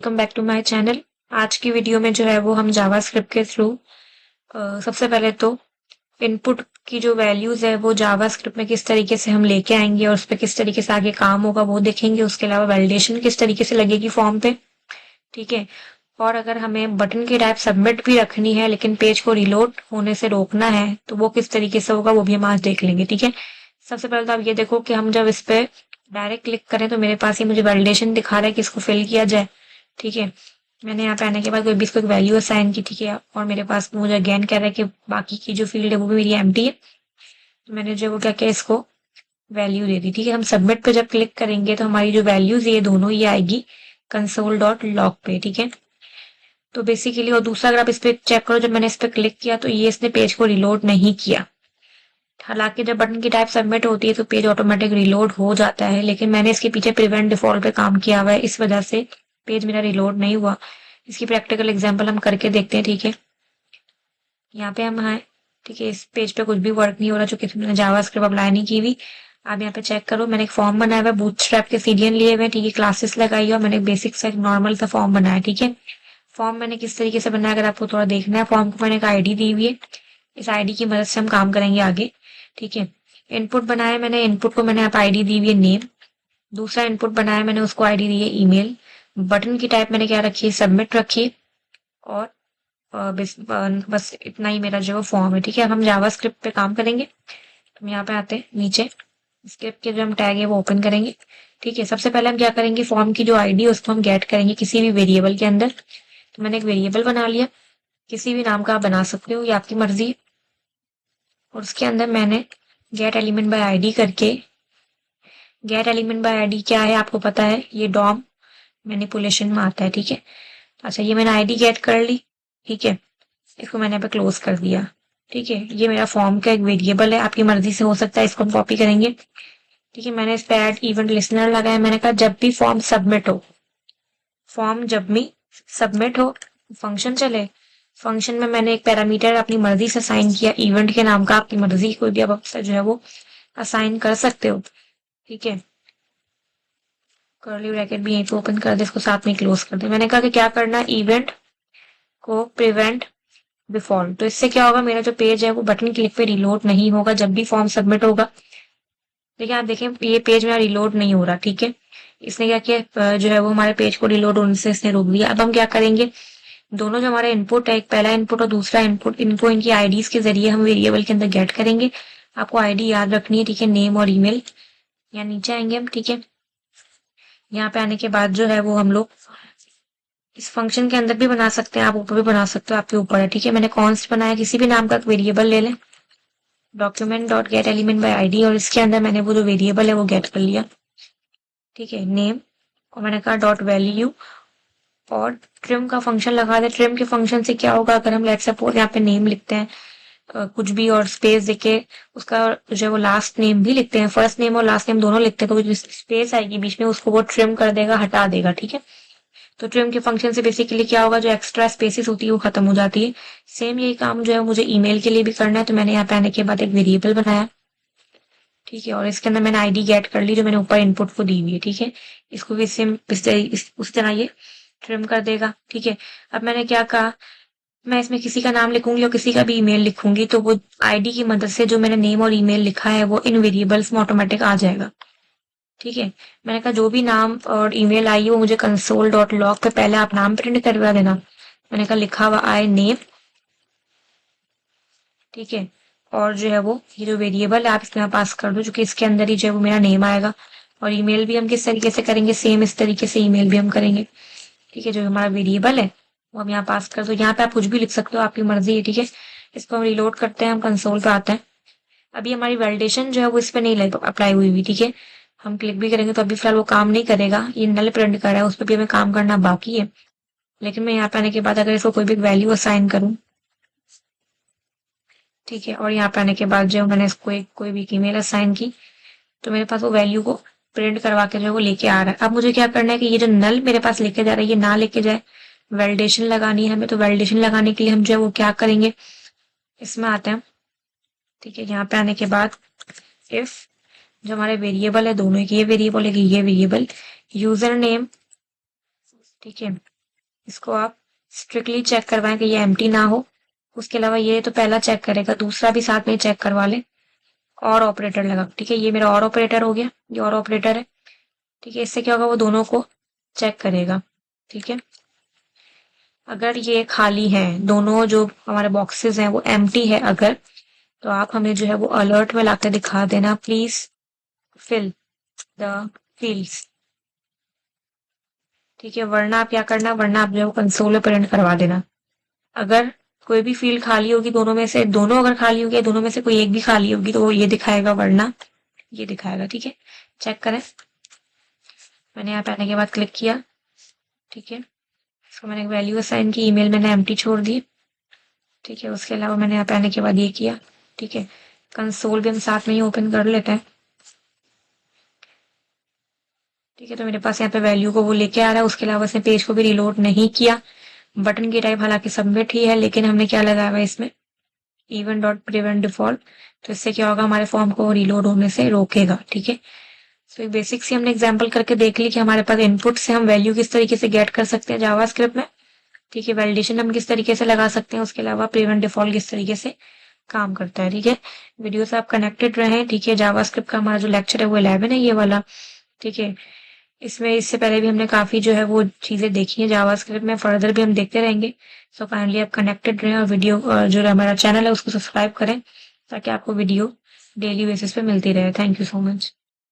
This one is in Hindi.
Welcome back to my channel. आज की वीडियो में जो है वो हम जावास्क्रिप्ट के थ्रू सबसे पहले तो इनपुट की जो वैल्यूज है वो जावास्क्रिप्ट में किस तरीके से हम लेके आएंगे और उस पर किस तरीके से आगे काम होगा वो देखेंगे। उसके अलावा वैलिडेशन किस तरीके से लगेगी फॉर्म पे, ठीक है। और अगर हमें बटन की टाइप सबमिट भी रखनी है लेकिन पेज को रिलोड होने से रोकना है तो वो किस तरीके से होगा वो भी हम आज देख लेंगे, ठीक है। सबसे पहले तो आप ये देखो कि हम जब इस पे डायरेक्ट क्लिक करें तो मेरे पास ये मुझे वैलिडेशन दिखा रहा है कि इसको फिल किया जाए, ठीक है। मैंने यहाँ पे आने के बाद कोई भी इसको एक वैल्यू असाइन की, ठीक है। और मेरे पास मुझे अगेन कह रहा है कि बाकी की जो फील्ड है वो भी मेरी एम्प्टी है, तो मैंने जो वो क्या किया इसको वैल्यू दे दी, ठीक है। हम सबमिट पे जब क्लिक करेंगे तो हमारी जो वैल्यूज ये दोनों ही आएगी कंसोल डॉट लॉग पे, ठीक है। तो बेसिकली और दूसरा अगर आप इस पे चेक करो, जब मैंने इस पे क्लिक किया तो ये इसने पेज को रिलोड नहीं किया। हालांकि जब बटन की टाइप सबमिट होती है तो पेज ऑटोमेटिक रिलोड हो जाता है, लेकिन मैंने इसके पीछे प्रिवेंट डिफॉल्ट पे काम किया हुआ है, इस वजह से पेज मेरा रिलोड नहीं हुआ। इसकी प्रैक्टिकल एग्जांपल हम करके देखते हैं, ठीक है। यहाँ पे हम हैं, ठीक है। इस पेज पे कुछ भी वर्क नहीं हो रहा क्योंकि मैंने जावास्क्रिप्ट अप्लाई नहीं की हुई। आप यहाँ पे चेक करो, मैंने एक फॉर्म बनाया हुआ है, बूटस्ट्रैप के सीडियन लिए हुए, ठीक है। क्लासेस लगाई और मैंने एक बेसिक सा नॉर्मल सा फॉर्म बनाया, ठीक है। फॉर्म मैंने किस तरीके से बनाया अगर आपको थोड़ा देखना है, फॉर्म को मैंने एक आईडी दी हुई है, इस आईडी की मदद से हम काम करेंगे आगे, ठीक है। इनपुट बनाया मैंने, इनपुट को मैंने आप आईडी दी हुई है नेम। दूसरा इनपुट बनाया मैंने, उसको आईडी दी है ईमेल। बटन की टाइप मैंने क्या रखी है, सबमिट रखी है। और बस इतना ही मेरा जो है फॉर्म है, ठीक है। अब हम जावास्क्रिप्ट पे काम करेंगे। तो हम यहाँ पे आते हैं नीचे, स्क्रिप्ट के जो हम टैग है वो ओपन करेंगे, ठीक है। सबसे पहले हम क्या करेंगे, फॉर्म की जो आईडी है उसको हम गेट करेंगे किसी भी वेरिएबल के अंदर। तो मैंने एक वेरिएबल बना लिया, किसी भी नाम का आप बना सकते हो, ये आपकी मर्जी है। और उसके अंदर मैंने गेट एलिमेंट बाय आईडी करके, गेट एलिमेंट बाय आईडी क्या है आपको पता है, ये डॉम मैनिपुलेशन में आता है, ठीक है। अच्छा, ये मैंने आईडी गेट कर ली, ठीक है। इसको मैंने यहाँ पे क्लोज कर दिया, ठीक है। ये मेरा फॉर्म का एक वेरिएबल है, आपकी मर्जी से हो सकता है, इसको हम कॉपी करेंगे, ठीक है। मैंने इस पे ऐड इवेंट लिसनर लगाया, मैंने कहा जब भी फॉर्म सबमिट हो, फॉर्म जब भी सबमिट हो फंक्शन चले। फंक्शन में मैंने एक पैरामीटर अपनी मर्जी से असाइन किया इवेंट के नाम का, आपकी मर्जी कोई भी आप जो है वो असाइन कर सकते हो, ठीक है। कर्ली ब्रैकेट भी यहीं पे ओपन कर दे, इसको साथ में क्लोज कर दे। मैंने कहा कि क्या करना है, इवेंट को प्रिवेंट डिफॉल्ट। तो इससे क्या होगा, मेरा जो पेज है वो बटन क्लिक पे रिलोड नहीं होगा जब भी फॉर्म सबमिट होगा। देखिए आप देखें ये पेज मेरा रिलोड नहीं हो रहा, ठीक है। इसने क्या किया, जो है वो हमारे पेज को रिलोड होने से इसने रोक दिया। अब हम क्या करेंगे, दोनों जो हमारे इनपुट है, एक पहला इनपुट और दूसरा इनपुट, इनको इनकी आईडीज के जरिए हम वेरिएबल के अंदर गेट करेंगे। आपको आईडी याद रखनी है, ठीक है, नेम और ईमेल। यहाँ नीचे आएंगे हम, ठीक है। यहाँ पे आने के बाद जो है वो हम लोग इस फंक्शन के अंदर भी बना सकते हैं, आप ऊपर भी बना सकते हो, आपके ऊपर है, ठीक है। मैंने कॉन्स्ट बनाया, किसी भी नाम का वेरिएबल ले लें, document dot gate element by ID, और इसके अंदर मैंने वो जो वेरिएबल है वो गेट कर लिया, ठीक है, नेम। और मैंने कहा डॉट वैल्यू, और ट्रिम का फंक्शन लगा दे। ट्रिम के फंक्शन से क्या होगा, अगर हम लेट सपोज यहाँ पे नेम लिखते हैं कुछ भी और स्पेस देके उसका जो है वो लास्ट नेम भी लिखते हैं, फर्स्ट नेम और लास्ट नेम दोनों लिखते हैं, तो जो स्पेस आएगी बीच में उसको वो ट्रिम कर देगा, हटा देगा, ठीक है। तो ट्रिम के फंक्शन से बेसिकली क्या होगा, जो एक्स्ट्रा स्पेसिस होती है वो खत्म हो जाती है। सेम यही काम जो है मुझे ईमेल के लिए भी करना है, तो मैंने यहाँ पे आने के बाद एक वेरिएबल बनाया, ठीक है। और इसके अंदर मैंने आईडी गेट कर ली जो मैंने ऊपर इनपुट को दी हुई है, ठीक है। इसको भी सेम उस तरह ये ट्रिम कर देगा, ठीक है। अब मैंने क्या कहा, मैं इसमें किसी का नाम लिखूंगी और किसी का भी ईमेल लिखूंगी, तो वो आईडी की मदद से जो मैंने नेम और ईमेल लिखा है वो इन वेरिएबल्स में ऑटोमेटिक आ जाएगा, ठीक है। मैंने कहा जो भी नाम और ईमेल आई है वो मुझे कंसोल डॉट लॉग पे पहले आप नाम प्रिंट करवा देना। मैंने कहा लिखा हुआ आए नेम, ठीक है। और जो है वो ये जो वेरिएबल है आप इसमें पास कर दो, क्योंकि इसके अंदर ही जो है वो मेरा नेम आएगा। और ईमेल भी हम किस तरीके से करेंगे, सेम इस तरीके से ईमेल भी हम करेंगे, ठीक है। जो हमारा वेरिएबल है वो हम यहाँ पास कर दो। यहाँ पे आप कुछ भी लिख सकते हो, आपकी मर्जी है, ठीक है। इसको हम रिलोड करते हैं, हम कंसोल पे आते हैं। अभी हमारी वैलिडेशन जो है वो इस पे नहीं अप्लाई हुई हुई, ठीक है। हम क्लिक भी करेंगे तो अभी फिलहाल वो काम नहीं करेगा, ये नल प्रिंट कर रहा है, उस पर भी हमें काम करना बाकी है। लेकिन मैं यहाँ पे आने के बाद अगर इसको कोई भी वैल्यू असाइन करूँ, ठीक है, और यहाँ पे आने के बाद जो मैंने इसको एक कोई भी ईमेल असाइन की, तो मेरे पास वो वैल्यू को प्रिंट करवा के जो है वो लेके आ रहा है। अब मुझे क्या करना है कि ये जो नल मेरे पास लेके जा रहा है ये ना लेके जाए, वैलिडेशन लगानी है हमें। तो वैलिडेशन लगाने के लिए हम जो है वो क्या करेंगे, इसमें आते हैं, ठीक है। यहाँ पे आने के बाद इफ जो हमारे वेरिएबल है दोनों, एक ये वेरिएबल एक ये वेरिएबल, यूजर नेम ठीक है, इसको आप स्ट्रिक्टली चेक करवाएं कि ये एम्प्टी ना हो। उसके अलावा ये तो पहला चेक करेगा, दूसरा भी साथ में चेक करवा ले। और ऑपरेटर लगा, ठीक है, ये मेरा और ऑपरेटर हो गया, ये और ऑपरेटर है। ठीक है, इससे क्या होगा, वो दोनों को चेक करेगा। ठीक है, अगर ये खाली है, दोनों जो हमारे बॉक्सेस हैं वो एम्प्टी है अगर, तो आप हमें जो है वो अलर्ट में लाकर दिखा देना, प्लीज फिल द फील्ड्स। ठीक है, वरना आप क्या करना, वरना आप जो है वो कंसोल में प्रिंट करवा देना। अगर कोई भी फील्ड खाली होगी, दोनों में से दोनों अगर खाली होगी, दोनों में से कोई एक भी खाली होगी, तो वो ये दिखाएगा, वरना ये दिखाएगा। ठीक है, चेक करें। मैंने यहाँ पे आने के बाद क्लिक किया। ठीक है, इसको मैंने एक वैल्यू असाइन की, ईमेल मैंने एम्प्टी छोड़ दी। ठीक है, उसके अलावा मैंने यहाँ पे आने के बाद ये किया। ठीक है, कंसोल भी हम साथ में ही ओपन कर लेते हैं। ठीक है, तो मेरे पास यहाँ पे वैल्यू को वो लेके आ रहा है। उसके अलावा इसने पेज को भी रिलोड नहीं किया। बटन की टाइप हालांकि सबमिट ही है, लेकिन हमने क्या लगाया हुआ इसमें, इवन डॉट प्रिवेंट डिफॉल्ट। तो इससे क्या होगा, हमारे फॉर्म को रिलोड होने से रोकेगा। ठीक है, तो एक बेसिक सी हमने एग्जांपल करके देख ली कि हमारे पास इनपुट से हम वैल्यू किस तरीके से गेट कर सकते हैं जावास्क्रिप्ट में। ठीक है, वैलिडेशन हम किस तरीके से लगा सकते हैं, उसके अलावा प्रिवेंट डिफॉल्ट किस तरीके से काम करता है। ठीक है, वीडियो से आप कनेक्टेड रहें। ठीक है, जावास्क्रिप्ट का हमारा जो लेक्चर है वो 11 है, ये वाला। ठीक है, इसमें इससे पहले भी हमने काफी जो है वो चीजें देखी है जावास्क्रिप्ट में, फर्दर भी हम देखते रहेंगे। सो काइंडली आप कनेक्टेड रहें और वीडियो जो हमारा चैनल है उसको सब्सक्राइब करें, ताकि आपको वीडियो डेली बेसिस पे मिलती रहे। Thank you so much.